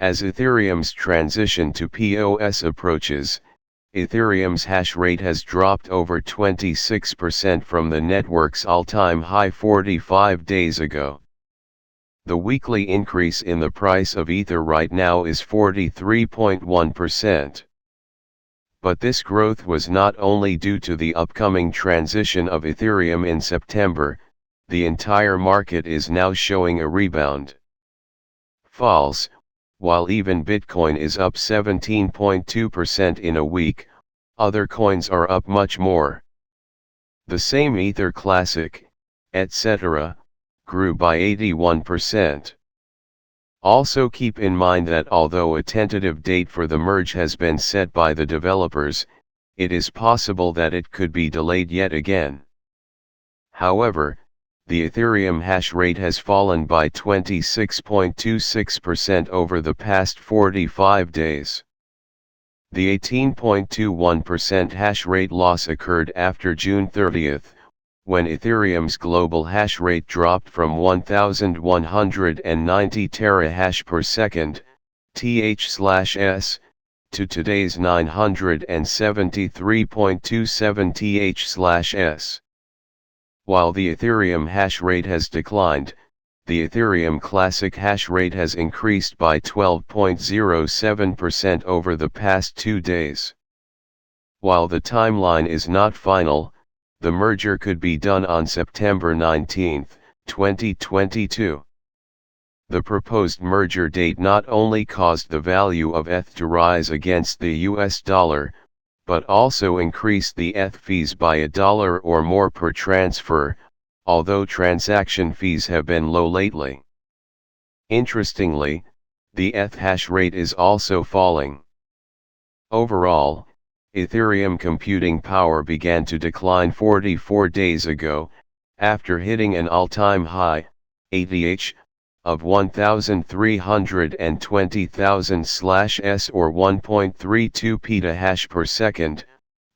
As Ethereum's transition to POS approaches, Ethereum's hash rate has dropped over 26% from the network's all-time high 45 days ago. The weekly increase in the price of Ether right now is 43.1%. But this growth was not only due to the upcoming transition of Ethereum in September, the entire market is now showing a rebound. False, while even Bitcoin is up 17.2% in a week, other coins are up much more. The same Ether Classic, etc., grew by 81%. Also keep in mind that although a tentative date for the merge has been set by the developers, it is possible that it could be delayed yet again. However, the Ethereum hash rate has fallen by 26.26% over the past 45 days. The 18.21% hash rate loss occurred after June 30th, when Ethereum's global hash rate dropped from 1,190 terahash per second, TH/s, to today's 973.27 TH/s. While the Ethereum hash rate has declined, the Ethereum Classic hash rate has increased by 12.07% over the past 2 days. While the timeline is not final, the merger could be done on September 19, 2022. The proposed merger date not only caused the value of ETH to rise against the US dollar, but also increased the ETH fees by $1 or more per transfer, although transaction fees have been low lately. Interestingly, the ETH hash rate is also falling. Overall, Ethereum computing power began to decline 44 days ago, after hitting an all-time high, ATH, of 1,320,000/s or 1.32 petahash per second,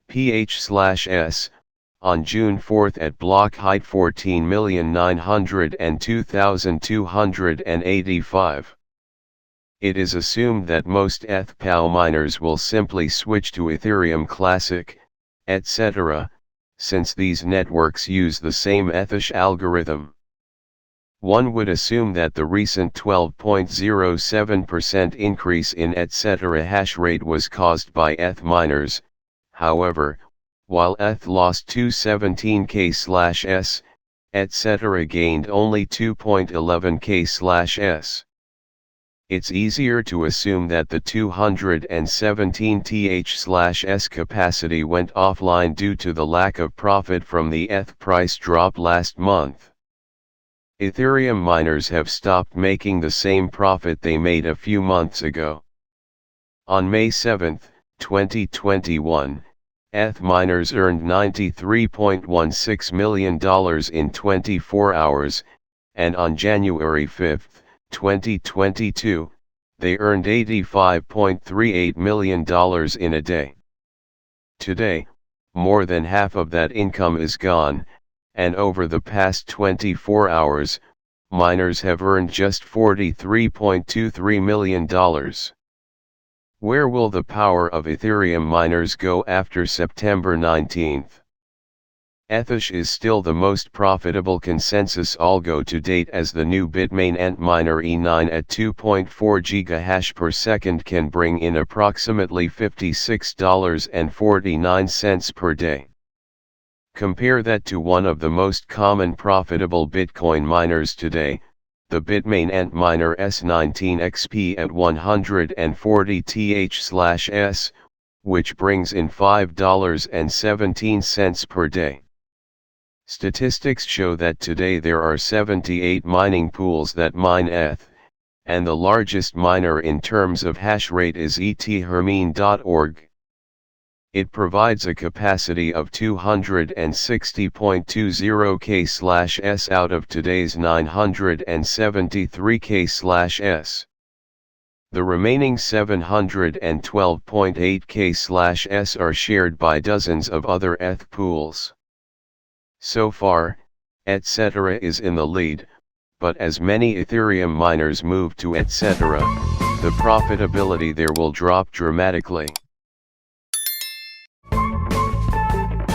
ph/s, on June 4 at block height 14,902,285. It is assumed that most ETH-POW miners will simply switch to Ethereum Classic, etc., since these networks use the same Ethish algorithm. One would assume that the recent 12.07% increase in etc. hash rate was caused by ETH miners. However, while ETH lost 217k/s, etc. gained only 2.11k/s. It's easier to assume that the 217 TH/s capacity went offline due to the lack of profit from the ETH price drop last month. Ethereum miners have stopped making the same profit they made a few months ago. On May 7, 2021, ETH miners earned $93.16 million in 24 hours, and on January 5, 2022, they earned $85.38 million in a day. Today, more than half of that income is gone, and over the past 24 hours, miners have earned just $43.23 million. Where will the power of Ethereum miners go after September 19? Ethish is still the most profitable consensus algo to date, as the new Bitmain Antminer E9 at 2.4 GH per second can bring in approximately $56.49 per day. Compare that to one of the most common profitable Bitcoin miners today, the Bitmain Antminer S19XP at 140 TH/s, which brings in $5.17 per day. Statistics show that today there are 78 mining pools that mine ETH, and the largest miner in terms of hash rate is ethermine.org. It provides a capacity of 260.20 k/s out of today's 973 k/s. The remaining 712.8 k/s are shared by dozens of other ETH pools. So far, etc. is in the lead, but as many Ethereum miners move to etc., the profitability there will drop dramatically.